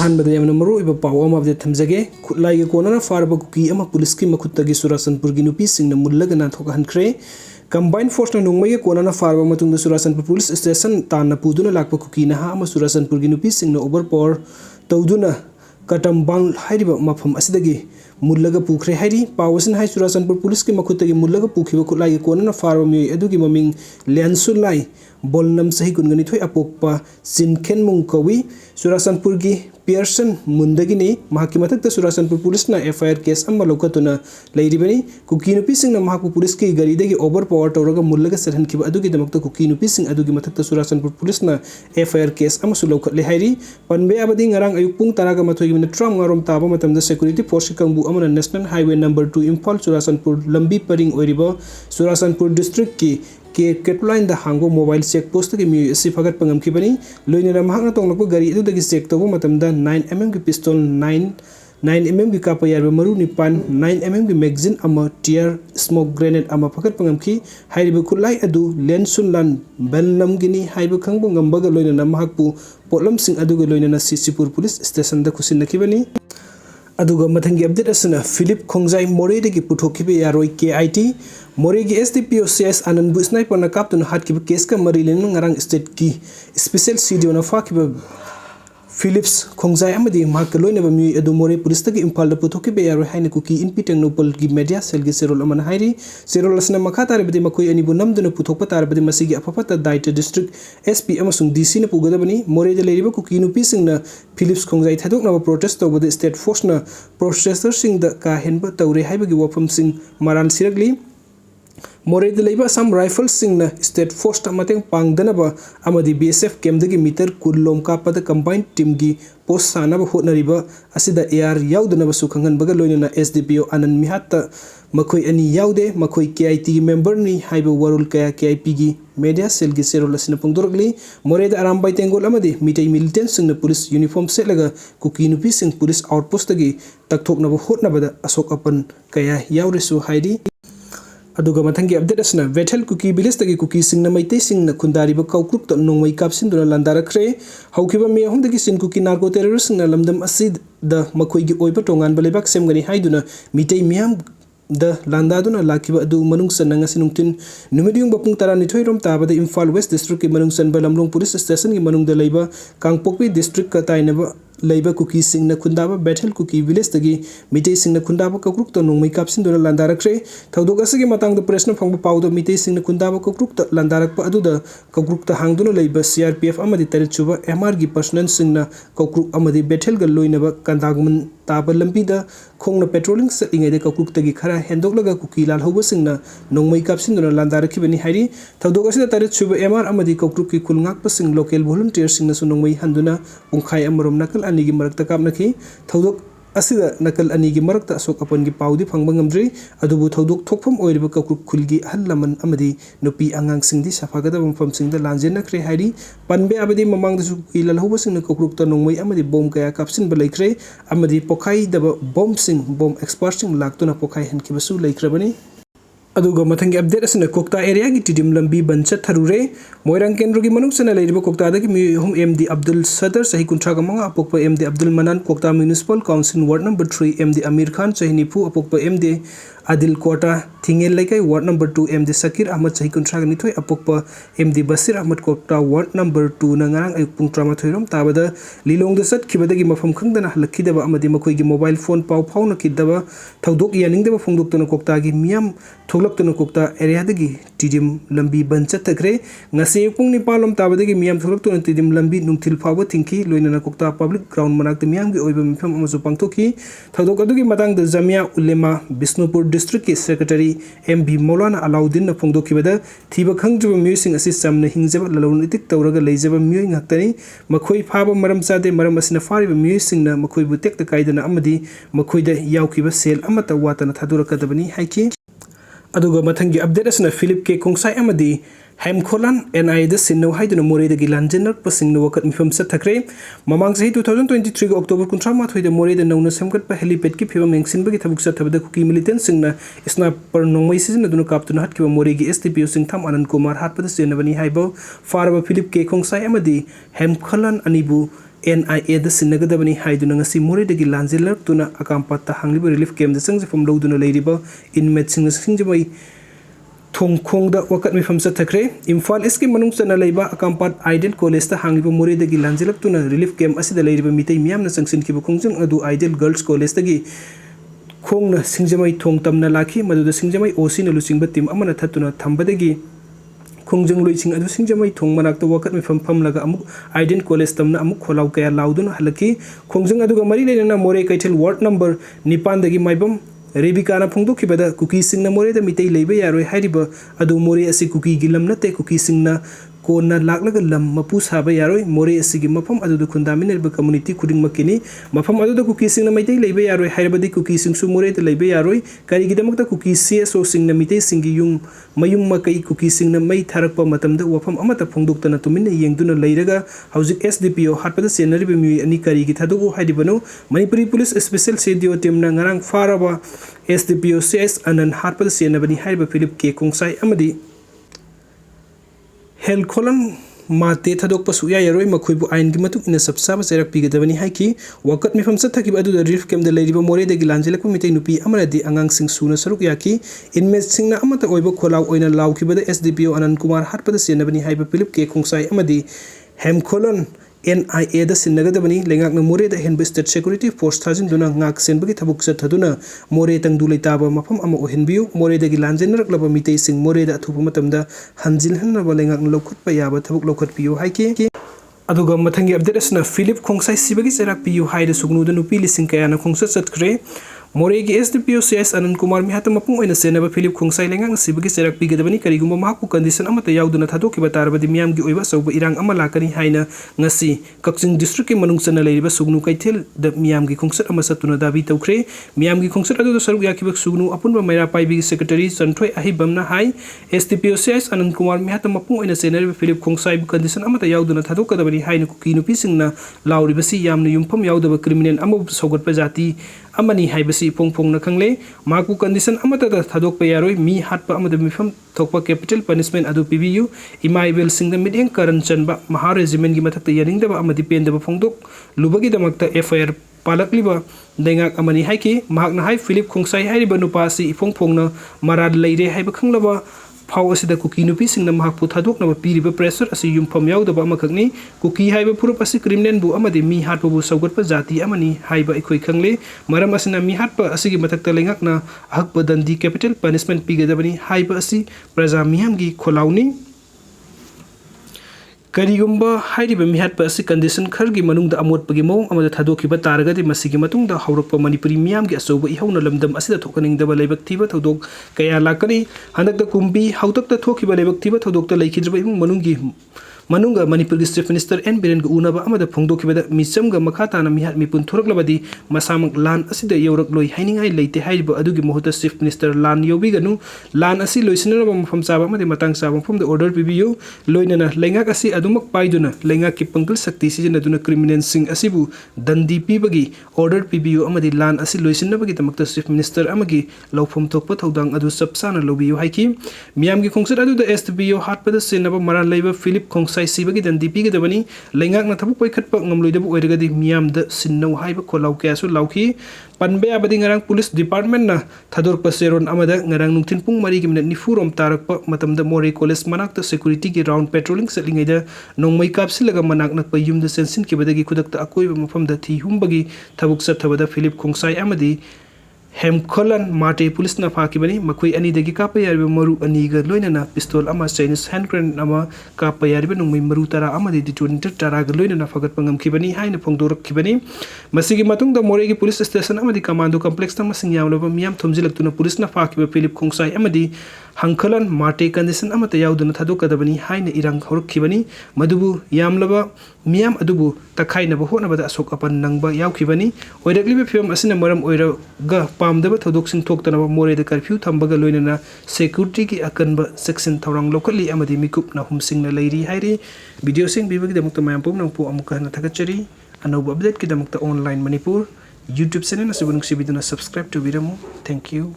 अहानबदा यामना मरुइबा पाव अमा update थमजगे खुलाइगे कोनना फारबा cookie अमा police की मखुत्तगी सुरासनपुर की नुपीसिंगना मुल्लगा नाथोकहनख्रे कंबाइन फोर्स ना नोंगमई कोनना फारबा मतुंगदा सुरासनपुर पुलिस स्टेशन ताना पुदुना लाकपा कुकी नहा अमा सुरासनपुर की नुपीसिंगना ओवर पावर तौदुना कटमबांग हाइरिबा मफम असिदगी मुल्लगा पुखरे हाइरी पावसन हाइ सुरासनपुर पुलिस की मखुत्तगी मुल्लगा पुखिबा खुलाइगे कोनना फारबा मियोय अदुगी ममिंग लेंसुलाई बोलनम सही कुनगनिथोय अपोकपा सिनखेन मुंग कवी सुरासनपुर की पियर्सन मुंदगिनी महाकी मथक्ता सुरासनपुर पुलिस ना FIR केस अम्मा लौकतुना लैरिबनी कुकी नुपीसिंगना महाकु पुलिस की गाड़ीदगी ओवर पावर तौरगा मुल्लगा सरहनखिबा अदुगी दमक्ता कुकी नुपीसिंग अदुगी मथक्ता सुरासनपुर पुलिस ना FIR केस अम्मा लौकतले हाइरी पनबे अबदी ngarang ayuk pung taraga mathoigi minute tram ngarom taba matamda security force kangbu amana national highway number 2 Imphal Surasanpur lambi paring oiriba Surasanpur district की के केटलाइन the हांगो mobile check post की mu AC फगत Pangam की बनी लोइनेरा महांगना तोंगलको गाड़ी अदुदगी check तबो मतमदा 9mm की पिस्तौल 9mm की कापा यारबा मरु निपान 9mm की मैगजीन अमा टियर स्मोक ग्रेनेड अमा फगत पंगम की हाइरिबा खुलाई अदु लेंसुनलान बेलनम गिनी हाइबा खंगबो ngambga लोइनेना महाकपु पोलम सिंह अदुगा लोइनेना सीसीपुर पुलिस स्टेशन द खुसिनखिबनी अदुगा मथंगी अपडेट असना फिलिप खोंजाई मोरेदा की पुथोखिबे यारोय KIT मोरेगी SDPO CS आनंद बुस्नाई पना कापतुन हाटकिबा केस का मरी लेन ngarang स्टेट की स्पेशल सीडीओ ना फाकिबा फिलिप्स खोंजाई अमदी माक लोइनेबा म्यू अदु मोरे पुलिस तकी इम्फाल द पुथोखिबे यारोय हाइना कुकी इनपी टेक्नोपल की मीडिया सेल की सेरोल अमन हाइरी सेरोल असना मखा तारबदि मखोय अनिबु नमदुना पुथोकपा तारबदि मसिगी अफफता दायित्व डिस्ट्रिक्ट SP अमसुंग DC ना पुगदबनी मोरेदा लेरिबा कुकी नुपीसिंगना फिलिप्स खोंजाई थादोकनाबा प्रोटेस्ट तौबद स्टेट फोर्स ना प्रोसेसर सिंग द का हेनबा तौरे हाइबगी वफम सिंग मराल सिरगली मोरेदा लेबा असम राइफल सिंगना स्टेट फोर्स मतंग पांगदनबा अमदी BSF केमदगी मीटर कुल्लोम कापद कंबाइन टीम की पोस्ट सानबा होटनरिबा असिदा AR याउदनबा सुखंगनबगा लोइनना SDPO आनंद मिहात मखोय अनि याउदे मखोय KIT की मेंबर नि हाइबा वरुल कया KIP की मीडिया सेल की सेरोल असिना पुंगदोरगली मोरेदा अरामबाई तेंगोल अमदी मिटै मिलिटेंट सिंगना पुलिस यूनिफॉर्म सेटलगा कुकी नुपी सिंग पुलिस आउटपोस्ट तगी तकथोकनबा होटनबदा अशोक अपन कया याउरेसु हाइडी अदुगा मथंगी अपडेट असना वेथल कुकी विलेज तगी कुकी सिंगना मैते सिंगना खुंदारिबा कौक्रुक त नोंगमई कापसिनदुना लांदारखरे हौखिबा मे अहुमदगी सिन कुकी नार्को टेररिस्ट सिंगना लमदम असिद द मखोइगी ओइबा टोंगान बलेबाक सेमगनी हाइदुना मिटै मियाम द लांदादुना लाखिबा अदु मनुंगसन नंगसि नुंगतिन नुमिदियुंग बपुंग तारानिथोय रोम ताबदा इम्फाल वेस्ट डिस्ट्रिक्ट की मनुंगसन बलमलोंग पुलिस स्टेशन की मनुंगदा लेबा कांगपोकपी डिस्ट्रिक्ट का ताइनबा लेबा कुकी सिंगना खुंदाबा बैठल कुकी विलेज तगी मिटै सिंगना खुंदाबा कक्रुक त नोंगमई कापसिनदुना लांदारखरे थौदोक असगी मतंग द प्रश्न फंगबा पाउद मिटै सिंगना खुंदाबा कक्रुक त लांदारकपा अदुदा कक्रुक त हांगदुना लेबा CRPF अमदि तरेचुबा MR की पर्सनल सिंगना कक्रुक अमदि बैठल ग लोइनबा कंदागमन ताबा लंबीदा खोंगना पेट्रोलिंग सलिंगैदे कक्रुक तगी खरा हेंदोकलगा कुकी लालहौबा सिंगना नोंगमई कापसिनदुना लांदारखिबनि हाइरी थौदोक असदा तरेचुबा MR अमदि कक्रुक की खुलंगाकपा सिंग लोकल वॉलंटियर सिंगना सु नोंगमई हंदुना पुंखाय अमरोम नकल अनिगी मरक्ता कापनखि थौदोक असिदा नकल अनिगी मरक्ता अशोक अपन की पाउदी फंगबा ngamdri अदुबु थौदोक थोकफम ओइरिबा कक्रुक खुलगी अहल लमन अमदि नुपी अंगांग सिंगदि सफागदा मफम सिंगदा लांजेनखरे हाइरी पनबे अबदि ममांगदसु इललहौबा सिंगना कक्रुक त नोंगमई अमदि बॉम कया कापसिनबा लैख्रे अमदि पोखाई दबा बॉम सिंग बॉम एक्सपर्ट सिंग लाक्तुना पोखाई हनखिबसु लैख्रबनि अदुगा मथंगी अपडेट असना कोक्ता एरिया की टिडिम लंबी बंचत थरुरे मोइरांग केंद्र की मनुंगसना लेरिबा कोक्ता दगी मिहुम MD अब्दुल सदर सही कुंट्रा गमंगा अपोकपा MD Abdul Manan Kwakta municipal council ward number 3 MD अमीर खान सही निफु अपोकपा MD आदिल कोटा थिंगेल लेकै ward number 2 MD Sakir Ahmad सही कुंट्रा गनिथोय अपोकपा MD Basir Ahmad Kwakta ward number 2 ना ngarang ayuk pung 13 ताबदा लिलोंग द सटखिबदगी मफम खंगदना हलखिदबा अमदि मखोइगी मोबाइल फोन पाउ फाउना किदबा थौदोक यानिंगदबा फोंदोक्तना कोक्तागी मियाम थोलक्तना कोक्ता एरियादगी टिडिम लंबी बंचत थखरे ngase pung nipalom tabadagi miyam tholoktuna tidim lambi nungthil phawba thingki loinana kokta public ground manakta miyam gi oiba mifam amasu pangthoki thodok adugi matang da jamia ulema bisnupur district ki secretary MB Maulana Alauddin na phongdokhibada thiba khangjuba miyosing asi samna hingjaba lalonitik tawraga leijaba miyoy ngaktani makhoi phaba maram chade maram asina fariba miyosing na makhoi bu tekta kaidana amadi makhoi da yaukiba sel amata watana thadurakadabani haiki अदुगा मथंगी update असना Philip के कोंसाई अमदी हेमखोलान NI द सिन्नो हाइदुना मोरेदा की लांजेनर पसिंग वकत मिफम सथखरे ममांग सही 2023 को अक्टोबर 19 द मोरेदा नौना सेमगत प हेलीपैड की फिबम मेंसिनबगी थबुक सथबदा कुकी मिलिटेंट सिंगना स्नाइपर नोंगमई सिजनदुना कापतुना हटकिबा मोरेगी SDPO सिंग थम आनंद कुमार हाटपद सेनबनी हाइबो फारबा फिलिप के कोंसाई अमदी हेमखोलान अनिबु NIA दा सिन्नगदबनी हाइदुना ngasi Morehda lanjillartuna Akanpa hangliba relief camp da sangjifam lawduna leiriba inmate sing singjamai thongkhongda wakat mifam sathakre Imphal East ki manung chana leiba Akanpa Ideal College ta hangliba Morehda gi lanjillartuna relief camp asida leiriba mitei miyamna sangsin kiba khongjang adu Ideal Girls College ta gi khongna singjamai thongtamna lakhi maduda singjamai OC na lusingba team amana thatuna thambadagi khongjang loising adu singjamai thong manakta wakat mifam phamlaga amuk Ideal College tamna amuk kholau kaya lauduna halaki khongjang adu ga mari leina More Kaithel ward number 9 dagi maibam Rebikana phongdokibada KUKISING Morehda mitei leiba yaroi hairiba adu More asi Kuki gilam nate KUKISING kona laklaga lam mapu saba yaroi More asi gi mafam adu khundaminelba community khuding makini mafam adu KUKISING mitei leiba yaroi hairibadi KUKISING su Morehda leiba yaroi karigidamakta KUKICSO sing na mitei singi yung mayung makai KUKISING mai tharakpa matamda wafam amata phongdoktana tuminna yengduna leiraga hauzik SDPO hatpada senariba mi ani karigi thadogo hairibano Manipuri Police Special Sedio team na ngarang faraba SDPO CS anan hatpada senabani haiba Philip K Kongsai amadi Hel Kholan mate thadok pasu ya yaroi makhoibu ain gi matuk ina sabsaba serak pigadabani haiki wakat mifam sathaki adu da relief camp da leiriba Morehda gi lanjilakpa mitei nupi amaradi angang sing suna saruk yaki inmate singna amata oiba kholau oina laukibada SDPO Anand Kumar hatpada senabani haiba Philip K Kongsai amadi Hem Kholan NIA da sinnagadabani lengakna Morehda henba state security force thajin duna ngak senbagi thabuk sathaduna More tangdu leitaba mafam ama ohenbiu Morehda gi lanjenarak mitei sing Morehda athupa matamda hanjilhanaba lengakna lokhutpa yaba thabuk lokhutpiu haiki aduga mathangi update asna Philip Kongsai sibagi serak piu haida sugnu da nupi lising kayana khongsa chatkre More gi SDPO CS Anand Kumar mi hata mapung oina senaba Philip Kongsai lengang sibagi serak pigadabani karigumba mahakku condition amata yauduna thadokiba tarabadi miyam gi oiba sauba irang ama lakani haina ngasi Kakching district ki manung chana leiriba sugnu Kaithel da miyam gi khongsat ama satuna dabi tawkhre miyam gi khongsat adu saruk yakibak sugnu apunba maira paibi secretary Chanthoi Ahibam na hai SDPO CS Anand Kumar mi hata mapung oina senaba Philip Kongsai condition amata yauduna thadokadabani haina Kuki Nupisingna lauribasi yamna yumpham yaudaba criminal ama saugatpa jati amani haibasi pongpong na khangle maku condition amata da thadokpa yaroi mi hatpa amada mifam thokpa capital punishment adu PBU imaibel singda mideng karan chanba maha regiment gi mathakta yaningdaba amadi pendaba phongdok lubagi damakta FIR palakliba dengak amani haiki mahakna hai Philip Kongsai hairiba nupasi ipongpongna marad leire haiba khanglaba Pau asida Kuki Nupisingna mahakpu thadoknaba piriba pressure asi yumpham yaudaba amakakni Kuki haiba purup asi criminal bu amadi mi hatpa bu saugatpa jati amani haiba ikoi khangle maram asina mi hatpa asigi mathakta lengakna ahakpa dandi capital punishment pigadabani haiba asi praja miyam gi kholauni Karigumba hairiba mihatpa asi condition khargi manungda amotpagi mawng amada thadokhiba taragadi masigi matungda haurakpa Manipuri miyam gi asoba ihauna lamdam asida thokaningdaba leibak thiba thodok kaya lakani handakta kumbi hautakta thokhiba leibak thiba thodokta leikhidrba imung manunggi Manunga Manipur Chief Minister N Biren unaba amada phongdokibada michamga makhatana mihat mipun thoraklabadi masamak lan asida yaurak loi hainingai leite haiba adugi mohuta Chief Minister lan yobiganu lan asi loisinaba mafam chaba amade matang chaba mafamda order pibiyu loinana lengak asi adumak paiduna lengak ki pangkal sakti sijinaduna criminal sing asibu dandi pibagi order pibiyu amade lan asi loisinabagi tamakta Chief Minister amagi laufam thokpa thodang adu sapsana lobiyu haiki miyamgi khongsat adu da SDPO hatpada senaba maran leiba Philip Kongsai sibagi dandi pigadabani lengak na thabuk paikhatpa ngamloidabu oiragadi miyamda sinnau haiba kholau kyasu lauki panbe abadi ngarang police department na thadorpa seron amada ngarang nungthin pung 3:40 rom tarakpa matamda More College manakta security gi round patrolling setlingaida nongmai kapsilaga manak nakpa yumda sensin kibadagi khudakta akoiba mafamda thi humbagi thabuk sathabada Philip Kongsai amadi Hem Kholan mate police na phakibani makoi ani dagi kapa yariba maru ani ga loinana pistol ama Chinese hand grenade ama kapa yariba nungmai maru tara ama di detonator tara ga loinana fagat pangam khibani haina phongdorak khibani masigi matungda More gi police station ama di commando complex ta masing yamloba miyam thumjilaktuna police na phakiba Philip Kongsai ama di Hangkhalan mate condition amata yauduna thadokadabani haina irang khorkhibani madubu yamlaba miyam adubu takhainaba honabada asok apan nangba yaukhibani oirakliba film asina maram oiraga pamdaba thodoksin thoktanaba Morehda curfew thambaga loinana security ki akanba section thorang locally amadi mikup na humsingna leiri hairi video sing bibagi damukta mayam pom nangpu amuka na thakachari anoba update ki damukta online Manipur YouTube channel na subunung sibiduna subscribe to biramu thank you